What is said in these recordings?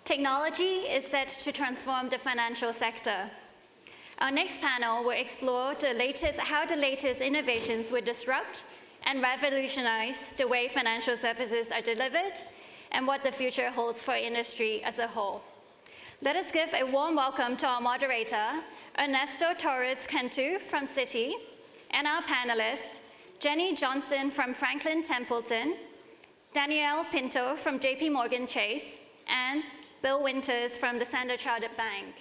Technology is set to transform the financial sector. Our next panel will explore how the latest innovations will disrupt and revolutionize the way financial services are delivered and what the future holds for industry as a whole. Let us give a warm welcome to our moderator, Ernesto Torres Cantú from Citi, and our panelists, Jenny Johnson from Franklin Templeton, Danielle Pinto from JPMorgan Chase, and Bill Winters from the Standard Chartered Bank.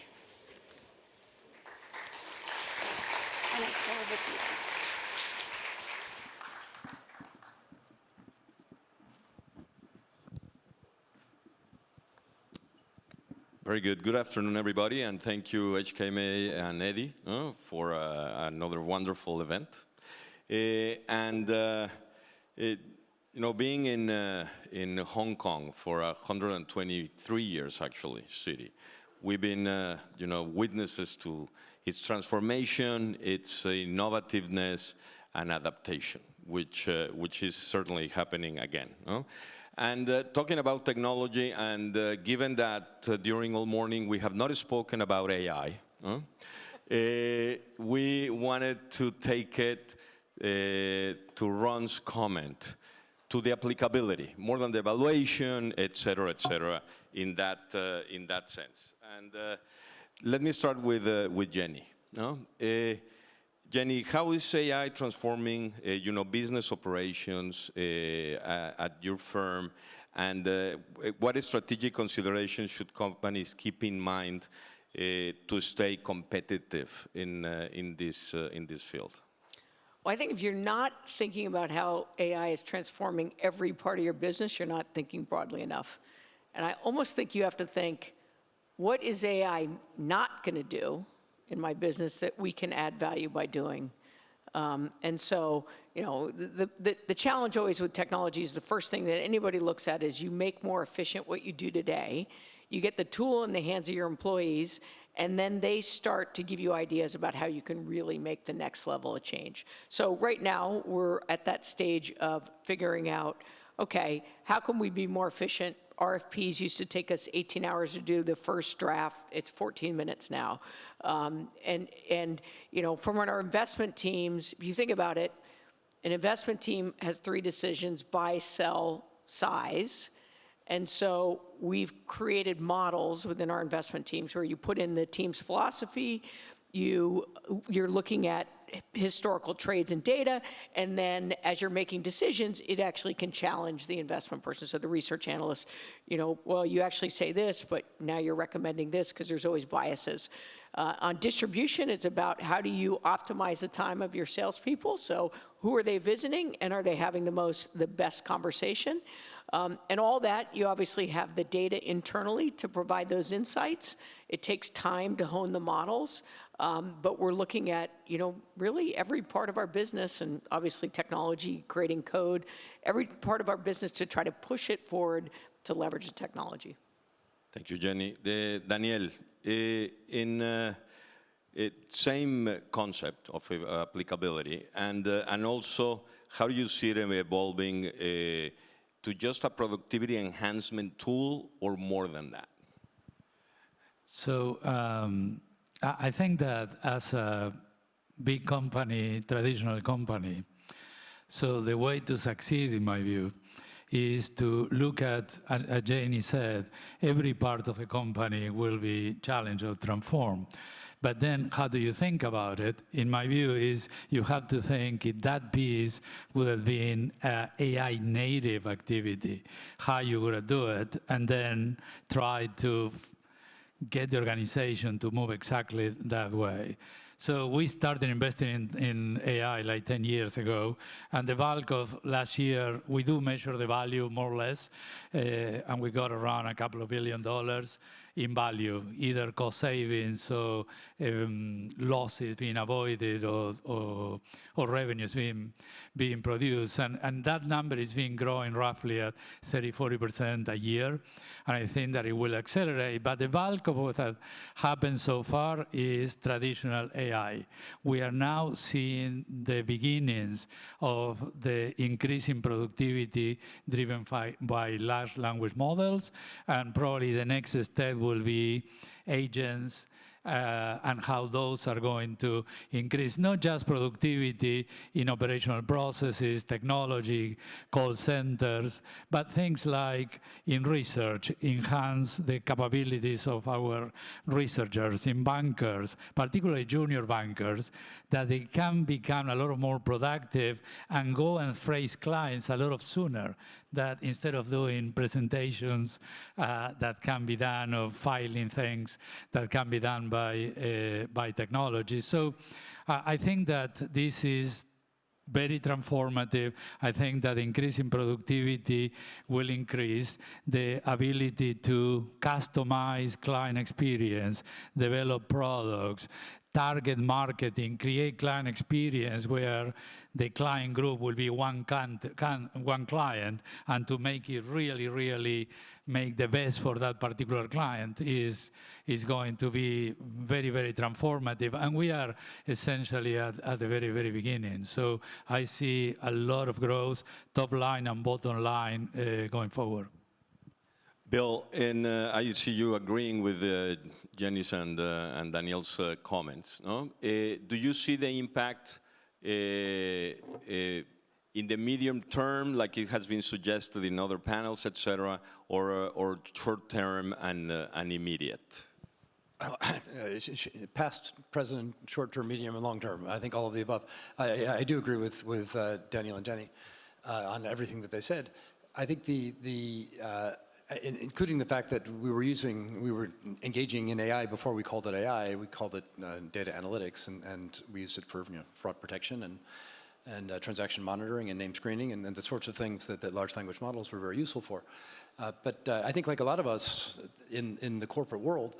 Very good. Good afternoon, everybody, and thank you, HKMA and Eddie, for another wonderful event. Being in Hong Kong for 123 years, actually, Citi, we've been, witnesses to its transformation, its innovativeness, and adaptation, which is certainly happening again. And talking about technology, and given that during all morning we have not spoken about AI, we wanted to take it to Ron's comment to the applicability, more than the evaluation, et cetera, in that sense. And let me start with Jenny. Jenny, how is AI transforming, business operations at your firm, and what strategic considerations should companies keep in mind to stay competitive in this field? Well, I think if you're not thinking about how AI is transforming every part of your business, you're not thinking broadly enough. And I almost think you have to think, what is AI not going to do in my business that we can add value by doing? And so, the challenge always with technology is the first thing that anybody looks at is you make more efficient what you do today, you get the tool in the hands of your employees, and then they start to give you ideas about how you can really make the next level of change. So right now, we're at that stage of figuring out, okay, how can we be more efficient? RFPs used to take us 18 hours to do the first draft. It's 14 minutes now. From our investment teams, if you think about it, an investment team has 3 decisions: buy, sell, size. And so we've created models within our investment teams where you put in the team's philosophy, you're looking at historical trades and data, and then as you're making decisions, it actually can challenge the investment person. So the research analyst, well, you actually say this, but now you're recommending this because there's always biases. On distribution, it's about how do you optimize the time of your salespeople? So who are they visiting, and are they having the best conversation? And all that, you obviously have the data internally to provide those insights. It takes time to hone the models, but we're looking at, really every part of our business, and obviously technology, creating code, every part of our business to try to push it forward to leverage the technology. Thank you, Jenny. Danielle, in same concept of applicability, and also how do you see them evolving to just a productivity enhancement tool, or more than that? So I think that as a big company, traditional company, so the way to succeed, in my view, is to look at, as Jenny said, every part of a company will be challenged or transformed. But then how do you think about it? In my view is you have to think if that piece would have been an AI native activity, how you would have do it, and then try to get the organization to move exactly that way. So we started investing in AI like 10 years ago, and the bulk of last year, we do measure the value more or less, and we got around a couple of $2 billion in value, either cost savings or losses being avoided or revenues being produced. And that number is being growing roughly at 30–40% a year. And I think that it will accelerate. But the bulk of what has happened so far is traditional AI AI. We are now seeing the beginnings of the increasing productivity driven by large language models, and probably the next step will be agents, and how those are going to increase not just productivity in operational processes, technology, call centers, but things like in research, enhance the capabilities of our researchers, in bankers, particularly junior bankers, that they can become a lot more productive and go and face clients a lot sooner, that instead of doing presentations that can be done, or filing things that can be done by technology. So I think that this is very transformative. I think that increasing productivity will increase the ability to customize client experience, develop products, target marketing, create client experience where the client group will be one client, and to make it really make the best for that particular client is going to be very transformative. And we are essentially at the very beginning. So I see a lot of growth, top line and bottom line, going forward. Bill, and I see you agreeing with Jenny's and Daniel's comments. No? Do you see the impact in the medium term, like it has been suggested in other panels, et cetera, or short term and immediate? Past, present, short term, medium, and long term. I think all of the above. I do agree with Daniel and Jenny on everything that they said. I think including the fact that we were engaging in AI before we called it AI. We called it data analytics, and we used it for fraud protection and transaction monitoring and name screening and the sorts of things that large language models were very useful for. But I think, like a lot of us in the corporate world,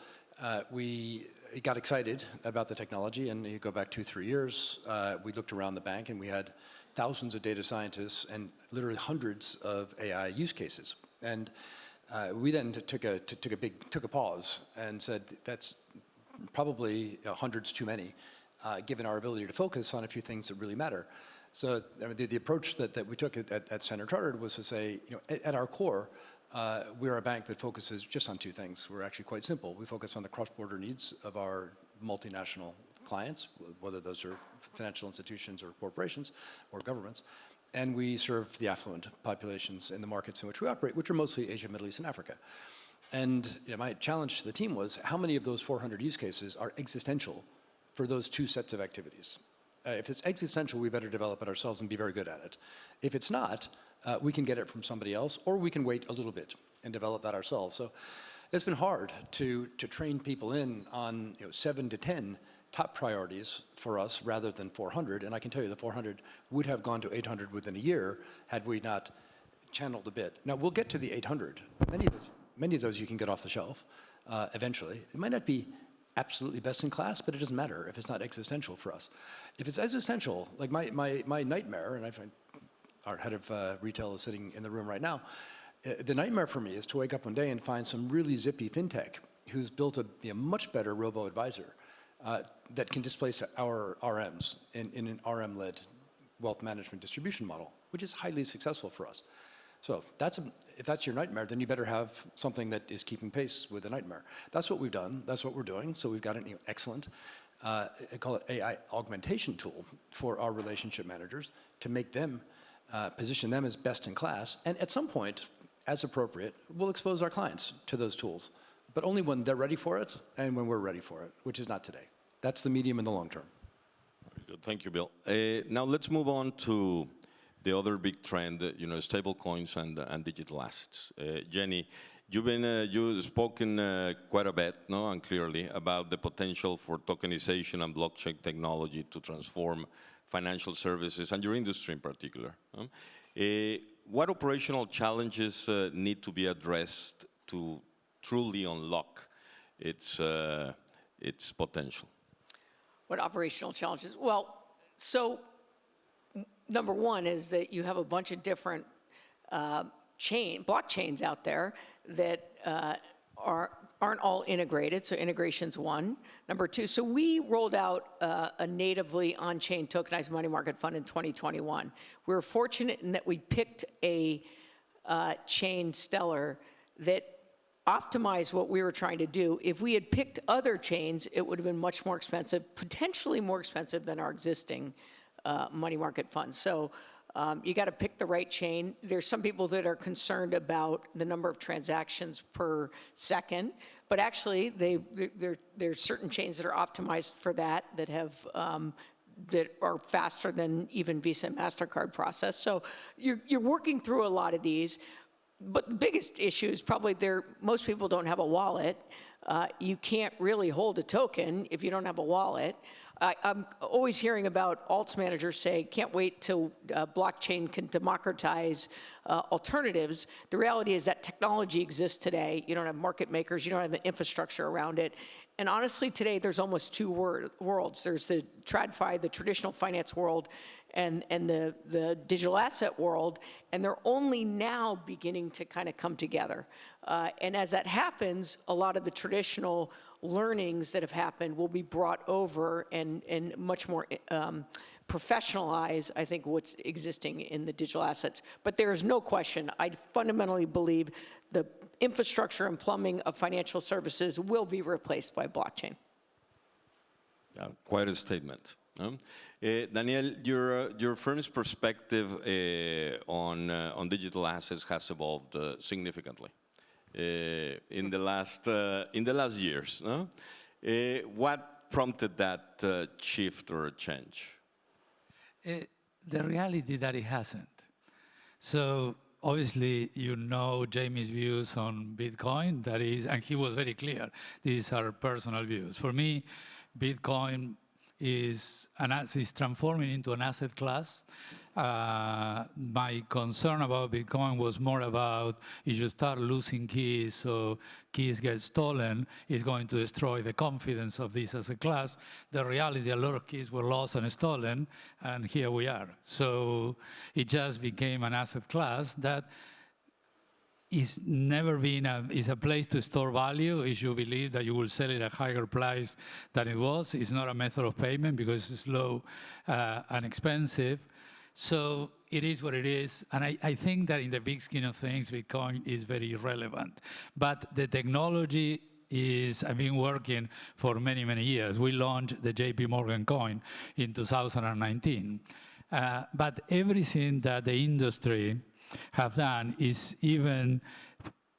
we got excited about the technology, and you go back 2-3 years, we looked around the bank and we had thousands of data scientists and literally hundreds of AI use cases. And we then took a pause and said that's probably hundreds too many, given our ability to focus on a few things that really matter. So the approach that we took at Standard Chartered was to say, at our core, we're a bank that focuses just on two things. We're actually quite simple. We focus on the cross-border needs of our multinational clients, whether those are financial institutions or corporations or governments. And we serve the affluent populations in the markets in which we operate, which are mostly Asia, Middle East, and Africa. And my challenge to the team was, how many of those 400 use cases are existential for those two sets of activities? If it's existential, we better develop it ourselves and be very good at it. If it's not, we can get it from somebody else, or we can wait a little bit and develop that ourselves. So it's been hard to train people in on 7 to 10 top priorities for us rather than 400, and I can tell you the 400 would have gone to 800 within a year had we not channeled a bit. Now, we'll get to the 800. Many of those you can get off the shelf eventually. It might not be absolutely best in class, but it doesn't matter if it's not existential for us. If it's existential, like my nightmare, and I find our head of retail is sitting in the room right now, the nightmare for me is to wake up one day and find some really zippy fintech who's built a much better robo-advisor that can displace our RMs in an RM-led wealth management distribution model, which is highly successful for us. So if that's your nightmare, then you better have something that is keeping pace with the nightmare. That's what we've done. That's what we're doing. So we've got an excellent, I call it AI augmentation tool for our relationship managers to make them, position them as best in class. And at some point, as appropriate, we'll expose our clients to those tools, but only when they're ready for it and when we're ready for it, which is not today. That's the medium and the long term. Very good. Thank you, Bill. Now let's move on to the other big trend, stable coins and digital assets. Jenny, you've spoken quite a bit, and clearly about the potential for tokenization and blockchain technology to transform financial services and your industry in particular. What operational challenges need to be addressed to truly unlock its potential? What operational challenges? Well, so number one is that you have a bunch of different blockchains out there that aren't all integrated, so integration's one. Number two, so we rolled out a natively on-chain tokenized money market fund in 2021. We were fortunate in that we picked a chain, Stellar, that optimized what we were trying to do. If we had picked other chains, it would have been much more expensive, potentially more expensive than our existing money market funds. So you got to pick the right chain. There's some people that are concerned about the number of transactions per second, but actually there's certain chains that are optimized for that have that are faster than even Visa and MasterCard process. So you're working through a lot of these, but the biggest issue is probably most people don't have a wallet. You can't really hold a token if you don't have a wallet. I'm always hearing about alts managers say, can't wait till blockchain can democratize alternatives. The reality is that technology exists today. You don't have market makers. You don't have the infrastructure around it. And honestly, today, there's almost two worlds. There's the TradFi, the traditional finance world, and the digital asset world, and they're only now beginning to kind of come together. And as that happens, a lot of the traditional learnings that have happened will be brought over and much more professionalize, I think, what's existing in the digital assets. But there is no question, I fundamentally believe the infrastructure and plumbing of financial services will be replaced by blockchain. Yeah, quite a statement. Daniel, your firm's perspective on digital assets has evolved significantly in the last years. No? What prompted that shift or change? The reality that it hasn't. So obviously, you know Jamie's views on Bitcoin. That is, and he was very clear. These are personal views. For me, Bitcoin is transforming into an asset class. My concern about Bitcoin was more about if you start losing keys, so keys get stolen, it's going to destroy the confidence of this as a class. The reality, a lot of keys were lost and stolen, and here we are. So it just became an asset class that is never been is a place to store value if you believe that you will sell it at a higher price than it was. It's not a method of payment because it's low and expensive. So it is what it is. And I think that in the big scheme of things, Bitcoin is very relevant. But the technology I've been working for many, many years. We launched the JPMorgan coin in 2019. But everything that the industry have done is even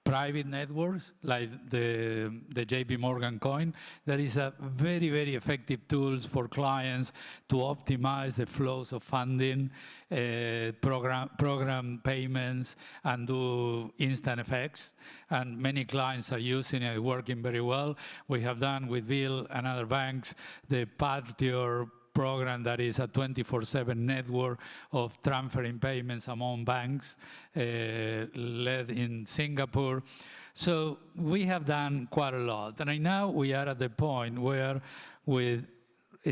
private networks like the JPMorgan coin. That is a very, very effective tools for clients to optimize the flows of funding, program payments, and do instant effects. And many clients are using it, working very well. We have done with Bill and other banks the Partior program that is a 24/7 network of transferring payments among banks, led in Singapore. So we have done quite a lot. And right now we are at the point where we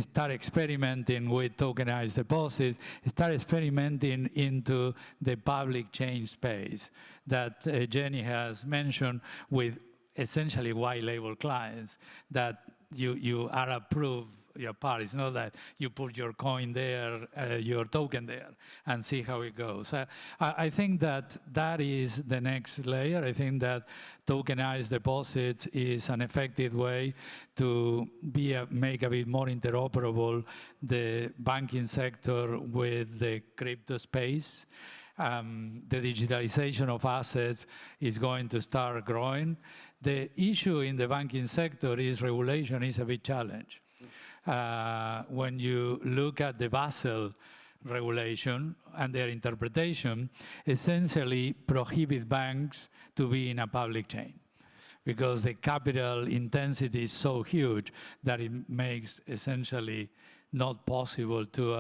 start experimenting with tokenized deposits, start experimenting into the public chain space that Jenny has mentioned with essentially white label clients that you are approved your part. It's not that you put your coin there, your token there, and see how it goes. I think that is the next layer. I think that tokenized deposits is an effective way to make a bit more interoperable the banking sector with the crypto space. The digitalization of assets is going to start growing. The issue in the banking sector is regulation is a big challenge. When you look at the Basel regulation and their interpretation, essentially prohibit banks to be in a public chain because the capital intensity is so huge that it makes essentially not possible to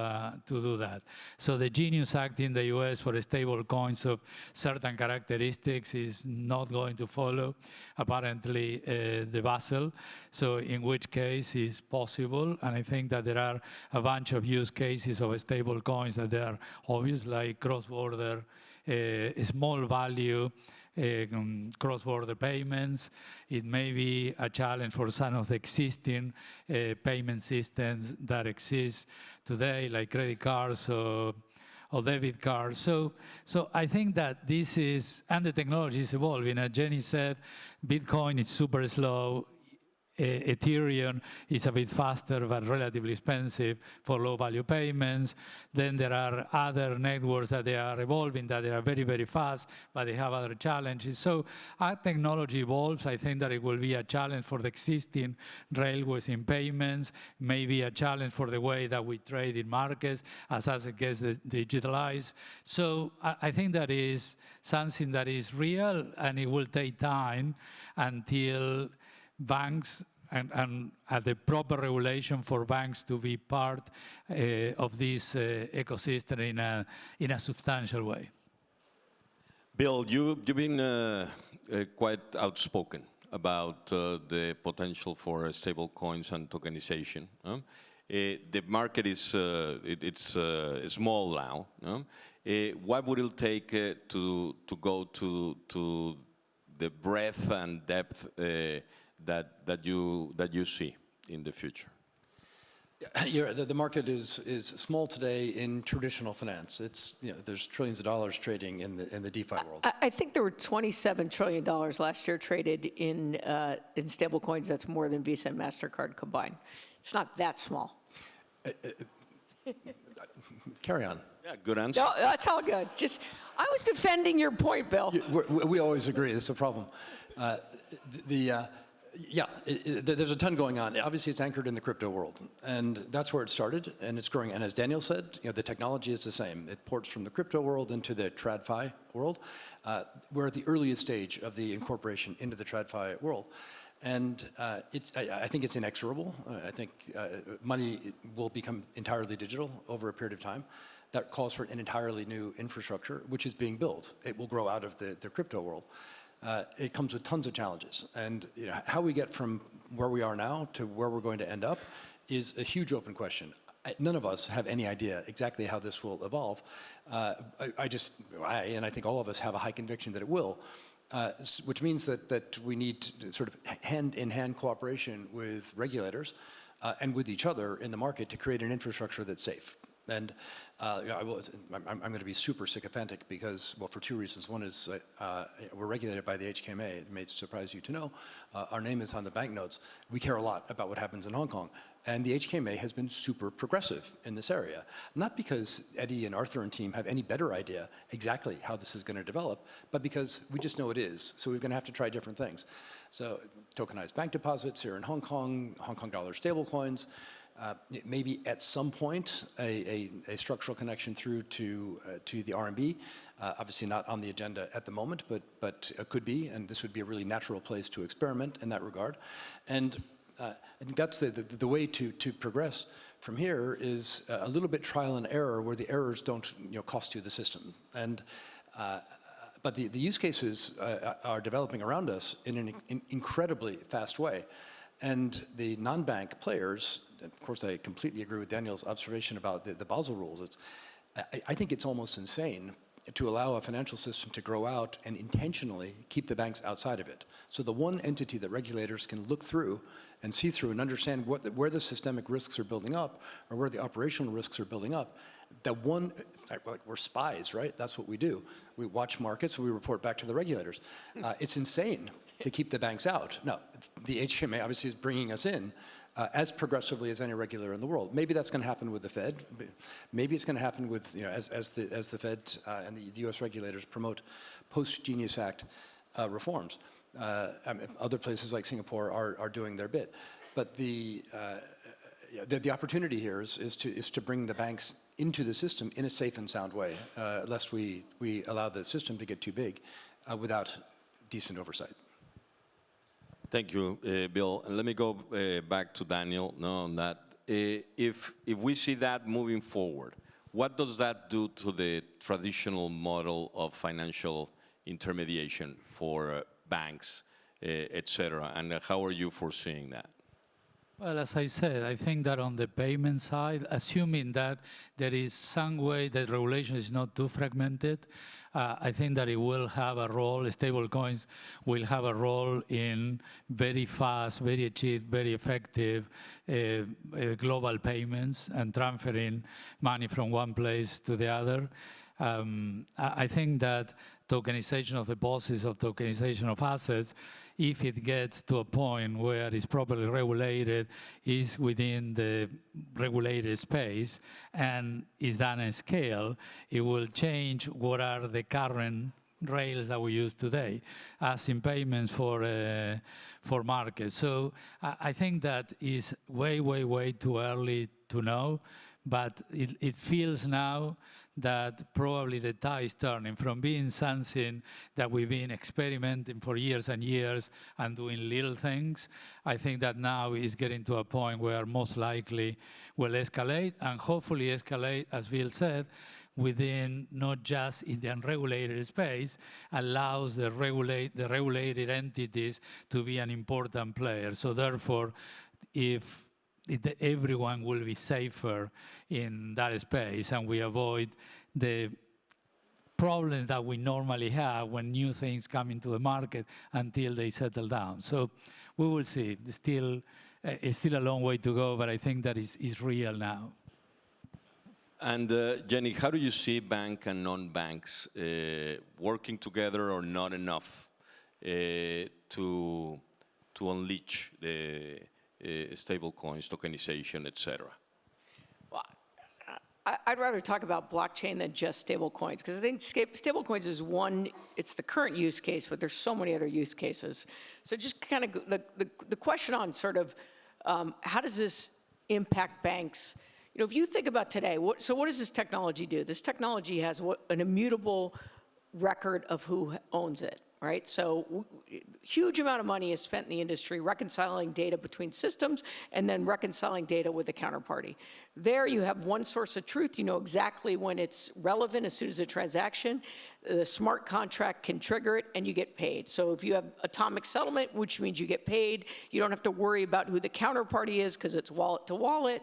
do that. So the Genius Act in the US for stable coins of certain characteristics is not going to follow, apparently, the Basel, so in which case it's possible. And I think that there are a bunch of use cases of stable coins that they are obvious, like cross-border, small value, cross-border payments. It may be a challenge for some of the existing payment systems that exist today, like credit cards or debit cards. So I think that this is, and the technology is evolving. As Jenny said, Bitcoin is super slow. Ethereum is a bit faster but relatively expensive for low-value payments. Then there are other networks that they are evolving that they are very, very fast, but they have other challenges. So as technology evolves, I think that it will be a challenge for the existing railways in payments, maybe a challenge for the way that we trade in markets as it gets digitalized. So I think that is something that is real, and it will take time until banks and the proper regulation for banks to be part of this ecosystem in a substantial way. Bill, you've been quite outspoken about the potential for stable coins and tokenization. The market is small now. What would it take to go to the breadth and depth that you see in the future? The market is small today in traditional finance. It's, there's trillions of dollars trading in the DeFi world. I think there were $27 trillion last year traded in stablecoins. That's more than Visa and MasterCard combined. It's not that small. Carry on. Yeah, good answer. No, that's all good. I was defending your point, Bill. We always agree. That's a problem. There's a ton going on. Obviously, it's anchored in the crypto world, and that's where it started, and it's growing. And as Daniel said, the technology is the same. It ports from the crypto world into the TradFi world. We're at the earliest stage of the incorporation into the TradFi world, and I think it's inexorable. I think money will become entirely digital over a period of time. That calls for an entirely new infrastructure, which is being built. It will grow out of the crypto world. It comes with tons of challenges, and how we get from where we are now to where we're going to end up is a huge open question. None of us have any idea exactly how this will evolve. And I think all of us have a high conviction that it will, which means that we need sort of hand-in-hand cooperation with regulators and with each other in the market to create an infrastructure that's safe. And I'm going to be super sycophantic because, well, for two reasons. One is we're regulated by the HKMA. It may surprise you to know. Our name is on the banknotes. We care a lot about what happens in Hong Kong. And the HKMA has been super progressive in this area. Not because Eddie and Arthur and team have any better idea exactly how this is going to develop, but because we just know it is. So we're going to have to try different things. So tokenized bank deposits here in Hong Kong dollar stablecoins, maybe at some point a structural connection through to the RMB. Obviously not on the agenda at the moment, but it could be, and this would be a really natural place to experiment in that regard. And I think that's the way to progress from here is a little bit trial and error, where the errors don't cost you the system. And but the use cases are developing around us in an incredibly fast way. And the non-bank players, of course, I completely agree with Daniel's observation about the Basel rules. I think it's almost insane to allow a financial system to grow out and intentionally keep the banks outside of it. So the one entity that regulators can look through and see through and understand where the systemic risks are building up or where the operational risks are building up, we're spies, right? That's what we do. We watch markets, we report back to the regulators. It's insane to keep the banks out. Now, the HKMA obviously is bringing us in as progressively as any regulator in the world. Maybe that's going to happen with the Fed. Maybe it's going to happen with, as the Fed and the U.S. regulators promote post-Genius Act reforms. Other places like Singapore are doing their bit. But the opportunity here is to bring the banks into the system in a safe and sound way, lest we allow the system to get too big without decent oversight. Thank you, Bill. And let me go back to Daniel on that. If we see that moving forward, what does that do to the traditional model of financial intermediation for banks, et cetera? And how are you foreseeing that? Well, as I said, I think that on the payment side, assuming that there is some way that regulation is not too fragmented, I think that it will have a role, stablecoins will have a role in very fast, very cheap, very effective global payments and transferring money from one place to the other. I think that tokenization of deposits, or tokenization of assets, if it gets to a point where it's properly regulated, is within the regulated space, and is done at scale, it will change what are the current rails that we use today as in payments for markets. So I think that is way, way, way too early to know, but it feels now that probably the tide is turning from being something that we've been experimenting for years and years and doing little things. I think that now is getting to a point where most likely will escalate, and hopefully escalate, as Bill said, within not just in the unregulated space, allows the regulated entities to be an important player. So therefore, if everyone will be safer in that space, and we avoid the problems that we normally have when new things come into the market until they settle down. So we will see. It's still a long way to go, but I think that is real now. And Jenny, how do you see bank and non-banks working together, or not enough to unleash the stable coins, tokenization, et cetera? Well, I'd rather talk about blockchain than just stable coins, because I think stable coins is one, it's the current use case, but there's so many other use cases. So just kind of the question on sort of how does this impact banks? You know, if you think about today, what does this technology do? This technology has an immutable record of who owns it, right? So huge amount of money is spent in the industry reconciling data between systems and then reconciling data with the counterparty. There you have one source of truth. You know exactly when it's relevant as soon as a transaction. The smart contract can trigger it and you get paid. So if you have atomic settlement, which means you get paid, you don't have to worry about who the counterparty is because it's wallet to wallet.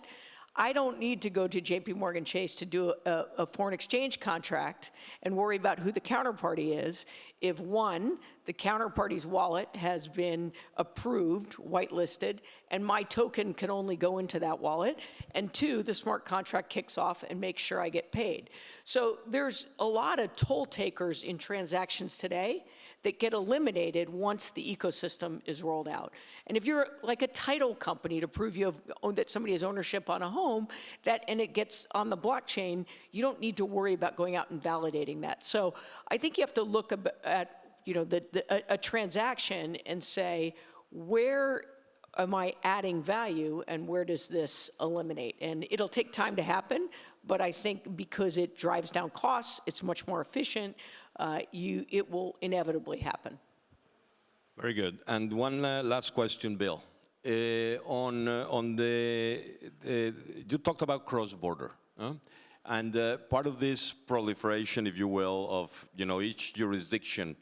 I don't need to go to JPMorgan Chase to do a foreign exchange contract and worry about who the counterparty is if, one, the counterparty's wallet has been approved, whitelisted, and my token can only go into that wallet, and two, the smart contract kicks off and makes sure I get paid. So there's a lot of toll takers in transactions today that get eliminated once the ecosystem is rolled out. And if you're like a title company to prove that somebody has ownership on a home, and it gets on the blockchain, you don't need to worry about going out and validating that. So I think you have to look at a transaction and say, where am I adding value and where does this eliminate? And it'll take time to happen, but I think because it drives down costs, it's much more efficient, it will inevitably happen. Very good. And one last question, Bill. You talked about cross-border, and part of this proliferation, if you will, of each jurisdiction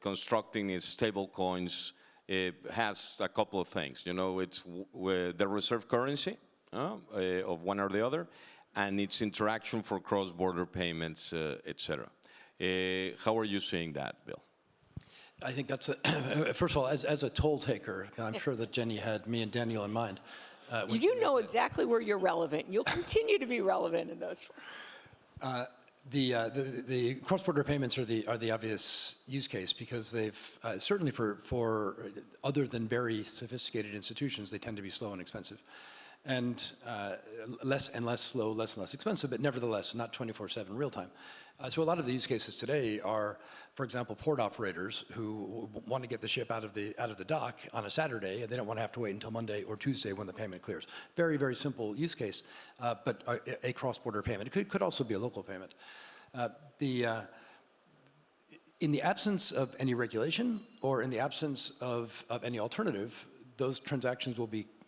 constructing its stable coins has a couple of things. It's the reserve currency of one or the other, and its interaction for cross-border payments, et cetera. How are you seeing that, Bill? I think that's first of all, as a toll taker, I'm sure that Jenny had me and Daniel in mind. You know exactly where you're relevant. You'll continue to be relevant in those. The cross-border payments are the obvious use case because they've certainly for other than very sophisticated institutions, they tend to be slow and expensive, and less and less slow, less and less expensive, but nevertheless not 24/7 real time. So a lot of the use cases today are, for example, port operators who want to get the ship out of the dock on a Saturday, and they don't want to have to wait until Monday or Tuesday when the payment clears. Very, very simple use case, but a cross-border payment. It could also be a local payment. In the absence of any regulation or in the absence of any alternative, those transactions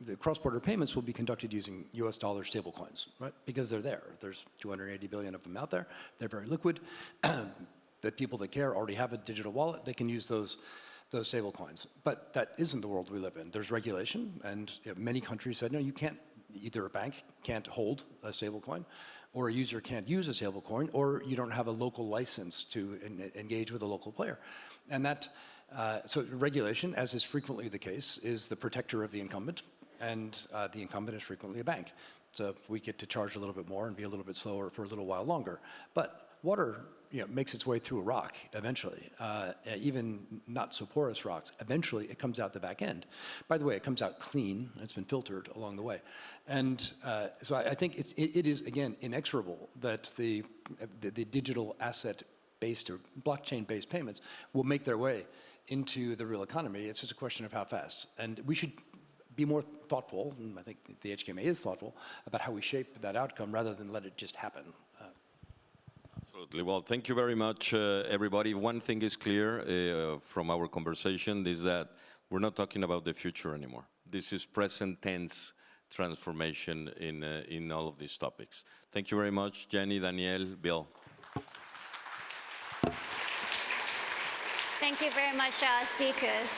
the cross-border payments will be conducted using US dollar stablecoins, right? Because they're there. There's 280 billion of them out there. They're very liquid. The people that care already have a digital wallet. They can use those those stable coins. But that isn't the world we live in. There's regulation, and many countries said, no, you can't, either a bank can't hold a stable coin, or a user can't use a stable coin, or you don't have a local license to engage with a local player. And that, so regulation, as is frequently the case, is the protector of the incumbent, and the incumbent is frequently a bank. So we get to charge a little bit more and be a little bit slower for a little while longer. But water makes its way through a rock eventually, even not so porous rocks. Eventually, it comes out the back end. By the way, it comes out clean. It's been filtered along the way. And so I think it is, again, inexorable that the digital asset-based or blockchain-based payments will make their way into the real economy. It's just a question of how fast. And we should be more thoughtful, and I think the HKMA is thoughtful, about how we shape that outcome rather than let it just happen. Absolutely. Well, thank you very much, everybody. One thing is clear from our conversation is that we're not talking about the future anymore. This is present tense transformation in all of these topics. Thank you very much, Jenny, Daniel, Bill. Thank you very much to our speakers.